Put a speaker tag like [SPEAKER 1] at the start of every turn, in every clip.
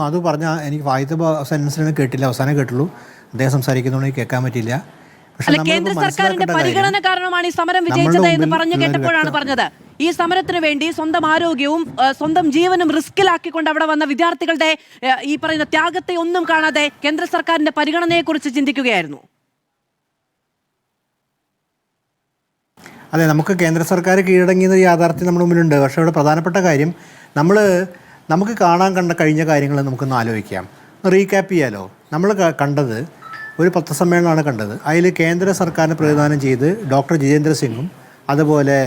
[SPEAKER 1] അത് പറഞ്ഞാൽ എനിക്ക് ആദ്യത്തെ സെൻറ്റൻസിന് കേട്ടില്ല, അവസാനം കേട്ടുള്ളൂ. അദ്ദേഹം സംസാരിക്കുന്നതുകൊണ്ട് കേൾക്കാൻ പറ്റില്ല.
[SPEAKER 2] അല്ല, കേന്ദ്ര സർക്കാരിന്റെ പരിഗണന കാരണമാണ് ഈ സമരം വിജയിച്ചത് എന്ന് പറഞ്ഞു കേട്ടപ്പോഴാണ് പറഞ്ഞത്. ഈ സമരത്തിന് വേണ്ടി സ്വന്തം ആരോഗ്യവും സ്വന്തം ജീവനും റിസ്കിലാക്കിക്കൊണ്ട് അവിടെ വന്ന വിദ്യാർത്ഥികളുടെ ഈ പറയുന്ന ത്യാഗത്തെ ഒന്നും കാണാതെ കേന്ദ്ര സർക്കാരിന്റെ പരിഗണനയെക്കുറിച്ച് ചിന്തിക്കുകയായിരുന്നു.
[SPEAKER 1] അതെ, നമുക്ക് കേന്ദ്ര സർക്കാർ കീഴടങ്ങിയ യാഥാർത്ഥ്യം നമ്മുടെ മുന്നിലുണ്ട്. പക്ഷേ ഇവിടെ പ്രധാനപ്പെട്ട കാര്യം നമുക്ക് കാണാൻ കഴിഞ്ഞ കാര്യങ്ങൾ നമുക്കൊന്ന് ആലോചിക്കാം, റീക്യാപ്പ് ചെയ്യാലോ. നമ്മൾ കണ്ടത് ഒരു പത്രസമ്മേളനമാണ് കണ്ടത്. അതിൽ കേന്ദ്ര സർക്കാരിനെ പ്രതിനിധാനം ചെയ്ത് ഡോക്ടർ ജിതേന്ദ്ര സിംഗും അതുപോലെ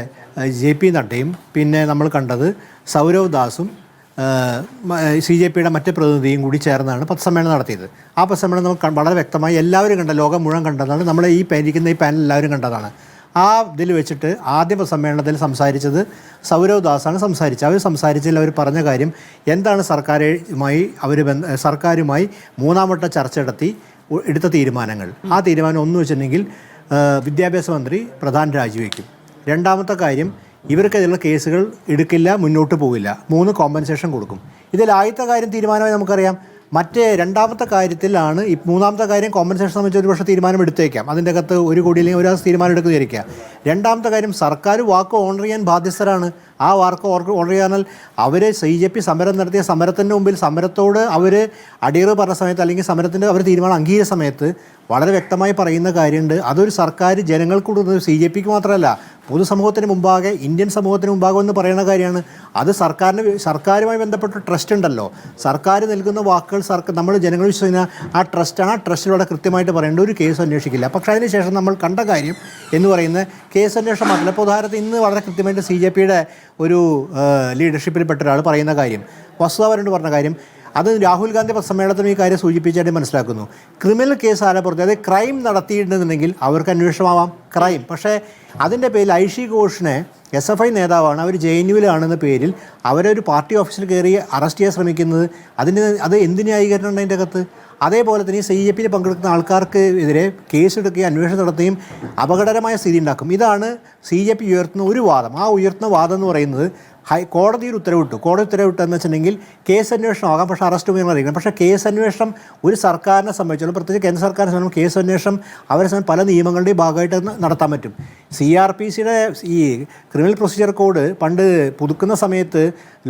[SPEAKER 1] JP നഡ്ഡയും പിന്നെ നമ്മൾ കണ്ടത് സൗരവ് ദാസും CJPയുടെ മറ്റ് പ്രതിനിധിയും കൂടി ചേർന്നാണ് പത്രസമ്മേളനം നടത്തിയത്. ആ പത്രസമ്മേളനം നമുക്ക് വളരെ വ്യക്തമായി എല്ലാവരും കണ്ട, ലോകം മുഴുവൻ കണ്ടതാണ്. നമ്മളെ ഈ പാനിൽ എല്ലാവരും കണ്ടതാണ്. ആ ഇതിൽ വെച്ചിട്ട് ആദ്യ സമ്മേളനത്തിൽ സംസാരിച്ചത് സൗരവ് ദാസാണ് സംസാരിച്ചത്. അവർ സംസാരിച്ചതിൽ അവർ പറഞ്ഞ കാര്യം എന്താണ്, സർക്കാരുമായി മൂന്നാം വട്ട ചർച്ച നടത്തി എടുത്ത തീരുമാനങ്ങൾ. ആ തീരുമാനം ഒന്ന് വെച്ചിട്ടുണ്ടെങ്കിൽ വിദ്യാഭ്യാസ മന്ത്രി പ്രധാൻ രാജിവെക്കും. രണ്ടാമത്തെ കാര്യം, ഇവർക്കെതിരെയുള്ള കേസുകൾ എടുക്കില്ല, മുന്നോട്ട് പോവില്ല. 3 കോമ്പൻസേഷൻ കൊടുക്കും. ഇതിൽ ആദ്യത്തെ കാര്യം തീരുമാനമായി നമുക്കറിയാം. മറ്റേ രണ്ടാമത്തെ കാര്യത്തിലാണ് ഈ മൂന്നാമത്തെ കാര്യം കോമ്പൻസേഷൻ സംബന്ധിച്ച് ഒരു പക്ഷേ തീരുമാനം എടുത്തേക്കാം. അതിൻ്റെ അകത്ത് 1 കോടി അല്ലെങ്കിൽ ഒരു തീരുമാനം എടുക്കുന്നതായിരിക്കാം. രണ്ടാമത്തെ കാര്യം, സർക്കാർ വാക്ക് ഓണർ ചെയ്യാൻ ബാധ്യസ്ഥരാണ്. ആ വാക്ക് ഓണർ ചെയ്യാനാൽ അവർ CJP സമരം നടത്തിയ സമരത്തിൻ്റെ മുമ്പിൽ സമരത്തോട് അവർ അടിയറവ് പറഞ്ഞ സമയത്ത് അല്ലെങ്കിൽ സമരത്തിൻ്റെ അവർ തീരുമാനം അംഗീകരിച്ച സമയത്ത് വളരെ വ്യക്തമായി പറയുന്ന കാര്യമുണ്ട്. അതൊരു സർക്കാർ ജനങ്ങൾക്ക് കൊടുക്കുന്നത് CJPക്ക് മാത്രമല്ല, പൊതുസമൂഹത്തിന് മുമ്പാകെ, ഇന്ത്യൻ സമൂഹത്തിന് മുമ്പാകെ എന്ന് പറയുന്ന കാര്യമാണ്. അത് സർക്കാരുമായി ബന്ധപ്പെട്ട ട്രസ്റ്റ് ഉണ്ടല്ലോ, സർക്കാർ നൽകുന്ന വാക്കുകൾ നമ്മൾ ജനങ്ങൾ വിശ്വസിക്കുന്ന ആ ട്രസ്റ്റാണ്. ആ ട്രസ്റ്റിലൂടെ കൃത്യമായിട്ട് പറയേണ്ട ഒരു കേസ് അന്വേഷിക്കില്ല. പക്ഷേ അതിനുശേഷം നമ്മൾ കണ്ട കാര്യം എന്ന് പറയുന്നത് കേസ് അന്വേഷണം മാത്രമല്ല. ഇപ്പോൾ ഉദാഹരണത്തിന് ഇന്ന് വളരെ കൃത്യമായിട്ട് CJPയുടെ ഒരു ലീഡർഷിപ്പിൽപ്പെട്ട ഒരാൾ പറയുന്ന കാര്യം, വസുധാവരൻ പറഞ്ഞ കാര്യം, അത് രാഹുൽ ഗാന്ധി സമ്മേളനത്തിന് ഈ കാര്യം സൂചിപ്പിച്ചായിട്ട് മനസ്സിലാക്കുന്നു. ക്രിമിനൽ കേസ് ആലപ്പുറത്ത്, അതായത് ക്രൈം നടത്തിയിട്ടുണ്ടെന്നുണ്ടെങ്കിൽ അവർക്ക് അന്വേഷണമാവാം, ക്രൈം. പക്ഷേ അതിൻ്റെ പേരിൽ ഐഷി ഘോഷിനെ SFI നേതാവാണ്, അവർ JNUവിലാണെന്ന പേരിൽ അവരെ ഒരു പാർട്ടി ഓഫീസിൽ കയറി അറസ്റ്റ് ചെയ്യാൻ ശ്രമിക്കുന്നത്, അത് എന്ത് ന്യായീകരണം ഉണ്ട് അതിൻ്റെ അകത്ത്? അതേപോലെ തന്നെ CJPയിൽ പങ്കെടുക്കുന്ന ആൾക്കാർക്ക് എതിരെ കേസെടുക്കുകയും അന്വേഷണം നടത്തുകയും അപകടകരമായ സ്ഥിതി ഉണ്ടാക്കും. ഇതാണ് CJP ഉയർത്തുന്ന ഒരു വാദം. ആ ഉയർത്തുന്ന വാദം എന്ന് പറയുന്നത് കോടതി ഉത്തരവിട്ടെന്ന് വെച്ചിട്ടുണ്ടെങ്കിൽ കേസ് അന്വേഷണം ആകാം, പക്ഷേ അറസ്റ്റ് ചെയ്യുന്ന അറിയിക്കണം. പക്ഷേ കേസ് അന്വേഷണം ഒരു സർക്കാരിനെ സംബന്ധിച്ചോളം, പ്രത്യേകിച്ച് കേന്ദ്ര സർക്കാരിനെ സംബന്ധിച്ച് കേസ് അന്വേഷണം അവരെ സംബന്ധിച്ച് പല നിയമങ്ങളുടെയും ഭാഗമായിട്ട് നടത്താൻ പറ്റും. CRPCയുടെ ഈ ക്രിമിനൽ പ്രൊസീജിയർ കോഡ് പണ്ട് പുതുക്കുന്ന സമയത്ത്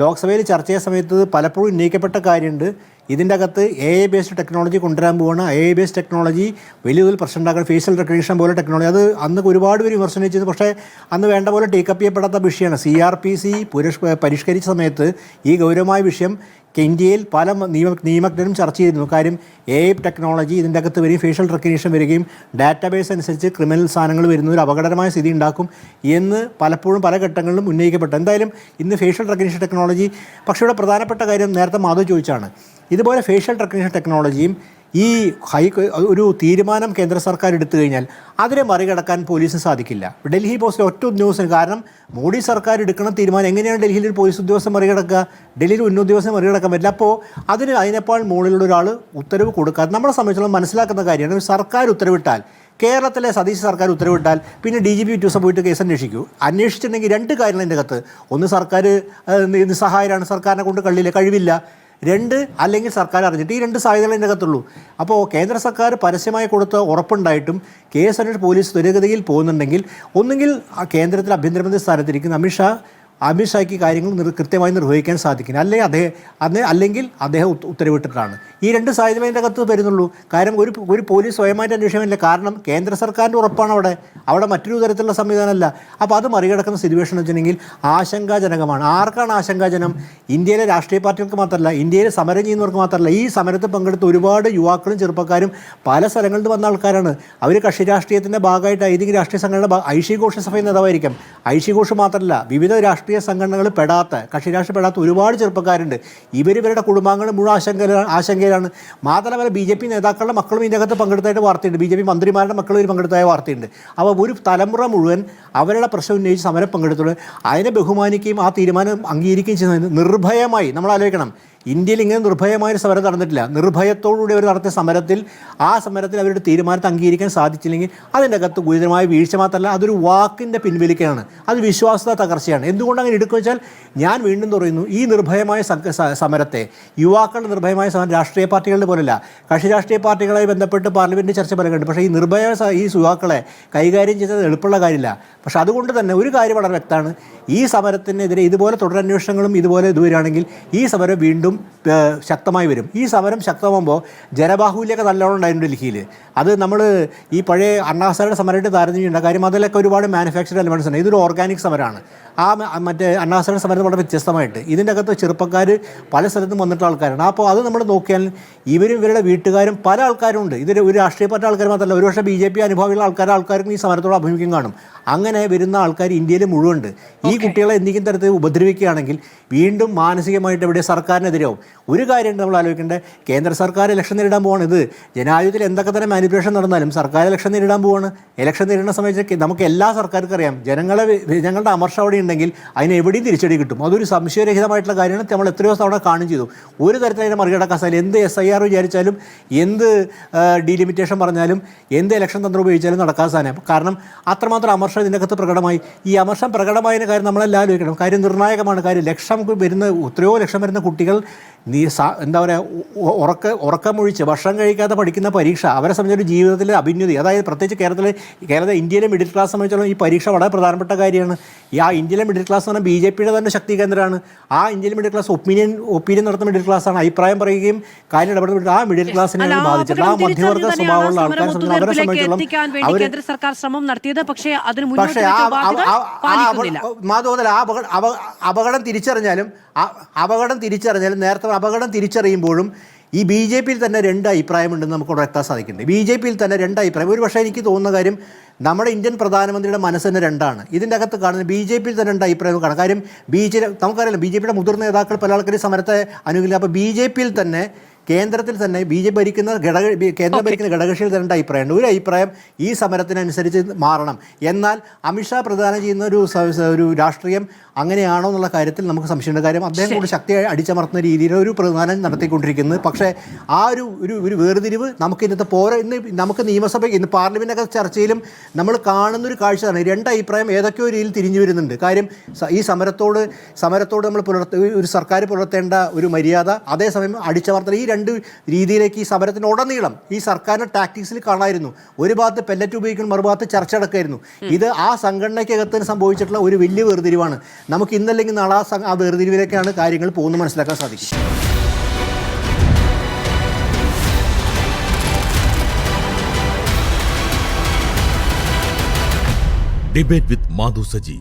[SPEAKER 1] ലോക്സഭയിൽ ചർച്ച ചെയ്യുന്ന സമയത്ത് പലപ്പോഴും ഉന്നയിക്കപ്പെട്ട കാര്യമുണ്ട്. ഇതിൻ്റെ അകത്ത് AI ബേസ്ഡ് ടെക്നോളജി കൊണ്ടുവരാൻ പോവാണ്. AI ബേസ്ഡ് ടെക്നോളജി വലിയ തോതിൽ പ്രശ്നം ഉണ്ടാക്കാൻ, ഫേഷ്യൽ റെക്കഗ്നിഷൻ പോലെ ടെക്നോളജി, അത് അന്ന് ഒരുപാട് പേര് വിമർശനം ചെയ്തു. പക്ഷേ അന്ന് വേണ്ട പോലെ ടേക്കപ്പ് ചെയ്യപ്പെടാത്ത വിഷയമാണ്. CRPC പരിഷ്കരിച്ച സമയത്ത് ഈ ഗൗരവമായ വിഷയം ഇന്ത്യയിൽ പല നിയമജ്ഞരും ചർച്ച ചെയ്തിരുന്നു. കാര്യം AI ടെക്നോളജി ഇതിൻ്റെ അകത്ത് വരികയും ഫേഷ്യൽ റെക്കഗ്നിഷൻ വരികയും ഡാറ്റാബേസ് അനുസരിച്ച് ക്രിമിനൽ സാധനങ്ങൾ വരുന്ന ഒരു അപകടകരമായ സ്ഥിതി ഉണ്ടാക്കും എന്ന് പലപ്പോഴും പല ഘട്ടങ്ങളിലും ഉന്നയിക്കപ്പെട്ടു. എന്തായാലും ഇന്ന് ഫേഷ്യൽ റെക്കഗ്നിഷൻ ടെക്നോളജി, പക്ഷേ ഇവിടെ പ്രധാനപ്പെട്ട കാര്യം നേരത്തെ മാധവ് ചോദിച്ചാണ്, ഇതുപോലെ ഫേഷ്യൽ റെക്കഗ്നിഷൻ ടെക്നോളജിയും ഈ ഒരു തീരുമാനം കേന്ദ്ര സർക്കാർ എടുത്തു കഴിഞ്ഞാൽ അതിനെ മറികടക്കാൻ പോലീസിന് സാധിക്കില്ല. ഡൽഹി പോസ്റ്റ് ഒറ്റ ഉദ്യോഗസ്ഥന്, കാരണം മോഡി സർക്കാർ എടുക്കുന്ന തീരുമാനം എങ്ങനെയാണ് ഡൽഹിയിൽ ഒരു പോലീസ് ഉദ്യോഗസ്ഥൻ മറികടക്കുക? ഡൽഹിയിൽ ഉന്നത ഉദ്യോഗസ്ഥനെ മറികടക്കാൻ പറ്റില്ല. അപ്പോൾ അതിനേക്കാൾ മുകളിലുള്ള ഒരാൾ ഉത്തരവ് കൊടുക്കാതെ നമ്മളെ സംബന്ധിച്ചോളം മനസ്സിലാക്കുന്ന കാര്യമാണ്, സർക്കാർ ഉത്തരവിട്ടാൽ, കേരളത്തിലെ സതീശ് സർക്കാർ ഉത്തരവിട്ടാൽ പിന്നെ DGP 2 ദിവസം പോയിട്ട് കേസ് അന്വേഷിച്ചിട്ടുണ്ടെങ്കിൽ 2 കാര്യങ്ങൾ എൻ്റെ അകത്ത്. ഒന്ന്, സർക്കാർ നിസ്സഹായരാണ്, സർക്കാരിനെ കൊണ്ട് കഴിവില്ല. 2, അല്ലെങ്കിൽ സർക്കാർ അറിഞ്ഞിട്ട്. ഈ 2 സാധ്യതകൾ എൻ്റെ അകത്തുള്ളൂ. അപ്പോൾ കേന്ദ്ര സർക്കാർ പരസ്യമായി കൊടുത്ത ഉറപ്പുണ്ടായിട്ടും കേസ് അന്വേഷണം പോലീസ് ത്വരിതഗതിയിൽ പോകുന്നുണ്ടെങ്കിൽ, ഒന്നുകിൽ ആ കേന്ദ്രത്തിൽ ആഭ്യന്തരമന്ത്രി സ്ഥാനത്തിരിക്കുന്ന അമിത്ഷായ്ക്ക് കാര്യങ്ങൾ കൃത്യമായി നിർവഹിക്കാൻ സാധിക്കില്ല, അല്ലെങ്കിൽ അദ്ദേഹം ഉത്തരവിട്ടിട്ടാണ്. ഈ 2 സാധ്യത അതിൻ്റെ അകത്ത് വരുന്നുള്ളൂ. കാരണം ഒരു പോലീസ് സ്വയമായിട്ട് അന്വേഷണമില്ല. കാരണം കേന്ദ്ര സർക്കാരിൻ്റെ ഉറപ്പാണ് അവിടെ മറ്റൊരു തരത്തിലുള്ള സംവിധാനമല്ല. അപ്പോൾ അത് മറികടക്കുന്ന സിറ്റുവേഷൻ എന്ന് വെച്ചിട്ടുണ്ടെങ്കിൽ ആശങ്കാജനകമാണ്. ആർക്കാണ് ആശങ്കാജനം? ഇന്ത്യയിലെ രാഷ്ട്രീയ പാർട്ടികൾക്ക് മാത്രമല്ല, ഇന്ത്യയിൽ സമരം ചെയ്യുന്നവർക്ക് മാത്രമല്ല, ഈ സമരത്തിൽ പങ്കെടുത്ത ഒരുപാട് യുവാക്കളും ചെറുപ്പക്കാരും പല സ്ഥലങ്ങളിൽ നിന്ന് വന്ന ആൾക്കാരാണ്. അവർ കക്ഷി രാഷ്ട്രീയത്തിൻ്റെ ഭാഗമായിട്ട് ഏതെങ്കിലും രാഷ്ട്രീയ സംഘടന, ഐഷി ഘോഷ് SFI നേതാവായിരിക്കാം. ഐഷി ഘോഷ് മാത്രമല്ല, വിവിധ രാഷ്ട്രീയ സംഘടനകൾ കക്ഷി രാഷ്ട്രീയം പെടാത്ത ഒരുപാട് ചെറുപ്പക്കാരുണ്ട്. ഇവരുടെ കുടുംബാംഗങ്ങൾ മുഴുവൻ ആശങ്കയിലാണ്. മാത്രമല്ല BJP നേതാക്കളുടെ മക്കളും ഇതിൻ്റെ അകത്ത് പങ്കെടുത്തായിട്ട് വാർത്തയുണ്ട്. BJP മന്ത്രിമാരുടെ മക്കളും ഇതിൽ പങ്കെടുത്തായ വാർത്തയുണ്ട്. അപ്പോൾ ഒരു തലമുറ മുഴുവൻ അവരുടെ പ്രശ്നം ഉന്നയിച്ച് സമരം പങ്കെടുത്തുകൊണ്ട് അതിനെ ബഹുമാനിക്കുകയും ആ തീരുമാനം അംഗീകരിക്കുകയും ചെയ്യുന്നത് നിർഭയമായി. നമ്മൾ ആലോചിക്കണം, ഇന്ത്യയിൽ ഇങ്ങനെ നിർഭയമായൊരു സമരം നടന്നിട്ടില്ല. നിർഭയത്തോടുകൂടി അവർ നടത്തിയ സമരത്തിൽ അവരുടെ തീരുമാനത്തെ അംഗീകരിക്കാൻ സാധിച്ചില്ലെങ്കിൽ അതിൻ്റെ അകത്ത് ഗുരുതരമായ വീഴ്ച മാത്രമല്ല, അതൊരു വാക്കിൻ്റെ പിൻവലിക്കലാണ്, അത് വിശ്വാസത തകർച്ചയാണ്. എന്തുകൊണ്ട് അങ്ങനെ എടുക്കുക വെച്ചാൽ, ഞാൻ വീണ്ടും പറയുന്നു, ഈ നിർഭയമായ സമരത്തെ, യുവാക്കളുടെ നിർഭയമായ സമരം രാഷ്ട്രീയ പാർട്ടികളുടെ പോലെയല്ല. കക്ഷി രാഷ്ട്രീയ പാർട്ടികളുമായി ബന്ധപ്പെട്ട് പാർലമെൻറ്റ് ചർച്ച പറയുന്നുണ്ട്. പക്ഷേ ഈ ഈ യുവാക്കളെ കൈകാര്യം ചെയ്തത് എളുപ്പമുള്ള കാര്യമില്ല. പക്ഷേ അതുകൊണ്ട് തന്നെ ഒരു കാര്യം വളരെ വ്യക്തമാണ്, ഈ സമരത്തിനെതിരെ ഇതുപോലെ തുടരന്വേഷണങ്ങളും ഇതുപോലെ വരികയാണെങ്കിൽ ഈ സമരം വീണ്ടും ശക്തമായി വരും. ഈ സമരം ശക്തമാകുമ്പോൾ ജനബാഹുല്യമൊക്കെ നല്ലോണം ഉണ്ടായിരുന്നു ഡൽഹിയിൽ. അത് നമ്മൾ ഈ പഴയ അണ്ണാ ഹസാരയുടെ സമരമായിട്ട് താരതമ്യമുണ്ട്. കാര്യം അതിലൊക്കെ ഒരുപാട് മാനുഫാക്ചർ എലമെൻറ്റ്സ് ഉണ്ട്. ഇതൊരു ഓർഗാനിക് സമരമാണ്. മറ്റേ അണ്ണാ ഹസാരയുടെ സമരത്തിൽ വളരെ വ്യത്യസ്തമായിട്ട് ഇതിൻ്റെ അകത്ത് ചെറുപ്പക്കാർ പല സ്ഥലത്തും വന്നിട്ടുള്ള ആൾക്കാരാണ്. അപ്പോൾ അത് നമ്മൾ നോക്കിയാൽ ഇവരുടെ വീട്ടുകാരും പല ആൾക്കാരും ഉണ്ട്. ഇതിൽ ഒരു രാഷ്ട്രീയ പാർട്ടി ആൾക്കാർ മാത്രമല്ല, ഒരുപക്ഷെ BJP അനുഭാവിയുള്ള ആൾക്കാർക്കും ഈ സമരത്തോട് അഭിമുഖ്യം കാണും. അങ്ങനെ വരുന്ന ആൾക്കാർ ഇന്ത്യയിൽ മുഴുവനുണ്ട്. ഈ കുട്ടികളെ എന്തെങ്കിലും തരത്തിൽ ഉപദ്രവിക്കുകയാണെങ്കിൽ വീണ്ടും മാനസികമായിട്ട് ഇവിടെ സർക്കാരിനെതിരാവും. ഒരു കാര്യമുണ്ട് നമ്മൾ ആലോചിക്കേണ്ടത്, കേന്ദ്ര സർക്കാർ ഇലക്ഷൻ നേരിടാൻ പോവാണ്. ഇത് ജനാധിപത്യത്തിൽ എന്തൊക്കെ തന്നെ മാനിപ്പുലേഷൻ നടന്നാലും സർക്കാർ ഇലക്ഷൻ നേരിടാൻ പോവാണ്. ഇലക്ഷൻ നേരിടുന്ന സമയത്ത് നമുക്ക് എല്ലാ സർക്കാർക്കും അറിയാം, ജനങ്ങളുടെ അമർഷം അവിടെ ഉണ്ടെങ്കിൽ അതിന് എവിടെയും തിരിച്ചടി കിട്ടും. അതൊരു സംശയരഹിതമായിട്ടുള്ള കാര്യമാണ്. നമ്മൾ എത്രയോ തവണ കാണും ചെയ്തു. ഒരു തരത്തിൽ അതിനെ മറികടക്കാൻ സാധിക്കും. എന്ത് SIR വിചാരിച്ചാലും, എന്ത് ഡീലിമിറ്റേഷൻ പറഞ്ഞാലും, എന്ത് ഇലക്ഷൻ തന്ത്രം ഉപയോഗിച്ചാലും നടക്കാൻ സാധനം. കാരണം അത്രമാത്രം അമർഷം ഇതിൻ്റെ അകത്ത് പ്രകടമായി. ഈ അമർഷം പ്രകടമായതിൻ്റെ കാര്യം നമ്മളെല്ലാം ആലോചിക്കണം. കാര്യം നിർണായകമാണ്. കാര്യം എത്രയോ ലക്ഷം വരുന്ന കുട്ടികൾ എന്താ പറയുക, ഉറക്കമൊഴിച്ച് ഭക്ഷണം കഴിക്കാതെ പഠിക്കുന്ന പരീക്ഷ അവരെ സംബന്ധിച്ചൊരു ജീവിതത്തിലെ അഭിന്യതി. അതായത് പ്രത്യേകിച്ച് ഇന്ത്യയിലെ മിഡിൽ ക്ലാസ് സംബന്ധിച്ചിടത്തോളം ഈ പരീക്ഷ വളരെ പ്രധാനപ്പെട്ട കാര്യമാണ്. ആ ഇന്ത്യയിലെ മിഡിൽ ക്ലാസ് എന്ന് പറഞ്ഞാൽ BJPയുടെ തന്നെ ശക്തി കേന്ദ്രമാണ്. ആ ഇന്ത്യയിലെ മിഡിൽ ക്ലാസ് ഒപ്പീനിയൻ നടത്തുന്ന മിഡിൽ ക്ലാസ്സാണ്. അഭിപ്രായം പറയുകയും കാര്യം ഇടപെടുന്ന ആ മിഡിൽ ക്ലാസിനെ ബാധിച്ചിട്ട് ആ മധ്യവർഗ സ്വഭാവമുള്ള ആൾക്കാരെ അവരെ സംബന്ധിച്ചിടത്തോളം
[SPEAKER 2] കേന്ദ്ര സർക്കാർ ശ്രമം നടത്തിയത്. പക്ഷേ
[SPEAKER 1] മാധവ അപകടം തിരിച്ചറിഞ്ഞാലും നേരത്തെ അപകടം തിരിച്ചറിയുമ്പോഴും ഈ BJPയിൽ തന്നെ രണ്ട് അഭിപ്രായമുണ്ടെന്ന് നമുക്ക് ഉറപ്പാൻ സാധിക്കുന്നുണ്ട്. BJPയിൽ തന്നെ രണ്ട് അഭിപ്രായം. ഒരു പക്ഷേ എനിക്ക് തോന്നുന്ന കാര്യം, നമ്മുടെ ഇന്ത്യൻ പ്രധാനമന്ത്രിയുടെ മനസ്സ് തന്നെ രണ്ടാണ്. ഇതിൻ്റെ അകത്ത് കാണുന്നത് BJPയിൽ തന്നെ രണ്ട് അഭിപ്രായം കാണാം. കാര്യം നമുക്കറിയാം, BJPയുടെ മുതിർന്ന നേതാക്കൾ പല ആൾക്കാരും സമരത്തെ അനുകൂലിക്കുക. അപ്പോൾ BJPയിൽ തന്നെ കേന്ദ്രത്തിൽ തന്നെ BJP ഭരിക്കുന്ന കേന്ദ്രം ഭരിക്കുന്ന ഘടകകക്ഷിയിൽ തന്നെ അഭിപ്രായമുണ്ട്. ഒരു അഭിപ്രായം ഈ സമരത്തിനനുസരിച്ച് മാറണം. എന്നാൽ അമിത്ഷാ പ്രദാനം ചെയ്യുന്ന ഒരു രാഷ്ട്രീയം അങ്ങനെയാണോ എന്നുള്ള കാര്യത്തിൽ നമുക്ക് സംശയമുണ്ട്. കാര്യം അദ്ദേഹം കൂടി ശക്തിയായി അടിച്ചമർത്തുന്ന രീതിയിൽ ഒരു പ്രധാനം നടത്തിക്കൊണ്ടിരിക്കുന്നത്. പക്ഷേ ആ ഒരു വേർതിരിവ് നമുക്ക് ഇന്നത്തെ ഇന്ന് നമുക്ക് ഇന്ന് പാർലമെൻറ്റൊക്കെ ചർച്ചയിലും നമ്മൾ കാണുന്നൊരു കാഴ്ചയാണ്. രണ്ട് അഭിപ്രായം ഏതൊക്കെയോ രീതിയിൽ തിരിഞ്ഞു വരുന്നുണ്ട്. കാര്യം ഈ സമരത്തോട് നമ്മൾ ഒരു സർക്കാർ പുലർത്തേണ്ട ഒരു മര്യാദ, അതേസമയം അടിച്ചമർത്തൽ, ഈ രണ്ട് രീതിയിലേക്ക് ഈ സമരത്തിനുടനീളം ഈ സർക്കാരിൻ്റെ ടാക്ടിക്സിൽ കാണായിരുന്നു. ഒരു ഭാഗത്ത് പെല്ലറ്റ് ഉപയോഗിക്കുന്നു, മറുഭാഗത്ത് ചർച്ച നടക്കായിരുന്നു. ഇത് ആ സംഘടനയ്ക്കകത്ത് സംഭവിച്ചിട്ടുള്ള ഒരു വലിയ വേർതിരിവാണ്. നമുക്ക് ഇന്നല്ലെങ്കിൽ നാളെ ആ വേർതിരിവിലേക്കാണ് കാര്യങ്ങൾ പോകുന്നത് മനസ്സിലാക്കാൻ സാധിക്കും.
[SPEAKER 3] ഡിബേറ്റ് വിത്ത് മാധു സജി.